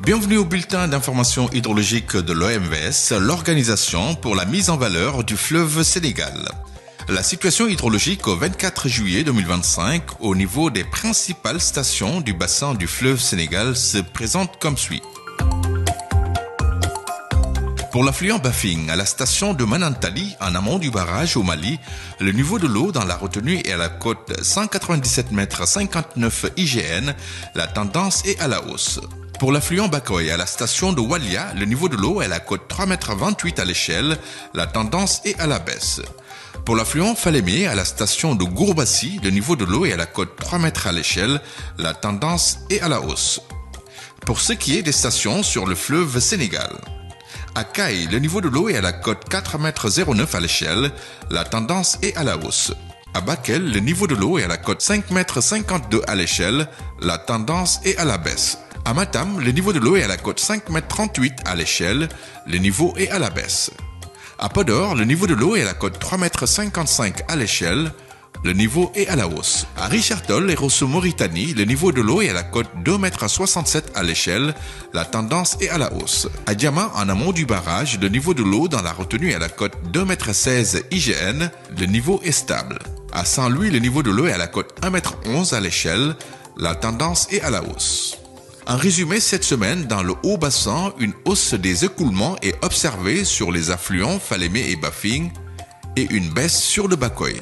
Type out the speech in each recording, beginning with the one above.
Bienvenue au bulletin d'information hydrologique de l'OMVS, l'Organisation pour la mise en valeur du fleuve Sénégal. La situation hydrologique au 24 juillet 2025 au niveau des principales stations du bassin du fleuve Sénégal se présente comme suit. Pour l'affluent Bafing, à la station de Manantali, en amont du barrage au Mali, le niveau de l'eau dans la retenue est à la cote 197 m 59 IGN, la tendance est à la hausse. Pour l'affluent Bakoy, à la station de Walia, le niveau de l'eau est à la cote 3,28 m à l'échelle, la tendance est à la baisse. Pour l'affluent Falémé, à la station de Gourbassi, le niveau de l'eau est à la cote 3 m à l'échelle, la tendance est à la hausse. Pour ce qui est des stations sur le fleuve Sénégal, à Caille, le niveau de l'eau est à la cote 4,09 m à l'échelle, la tendance est à la hausse. À Bakel, le niveau de l'eau est à la cote 5,52 m à l'échelle, la tendance est à la baisse. À Matam, le niveau de l'eau est à la cote 5,38 m à l'échelle, le niveau est à la baisse. À Podor, le niveau de l'eau est à la cote 3,55 m à l'échelle, le niveau est à la hausse. À Richard-Toll et Rosso-Mauritanie, le niveau de l'eau est à la cote 2,67 m à l'échelle, la tendance est à la hausse. À Diama, en amont du barrage, le niveau de l'eau dans la retenue est à la cote 2,16 m IGN, le niveau est stable. À Saint-Louis, le niveau de l'eau est à la cote 1,11 m à l'échelle, la tendance est à la hausse. En résumé, cette semaine, dans le haut bassin, une hausse des écoulements est observée sur les affluents Falémé et Bafing et une baisse sur le Bakoy.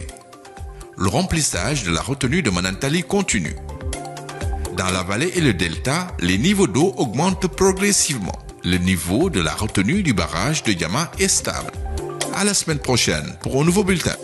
Le remplissage de la retenue de Manantali continue. Dans la vallée et le delta, les niveaux d'eau augmentent progressivement. Le niveau de la retenue du barrage de Yama est stable. À la semaine prochaine pour un nouveau bulletin.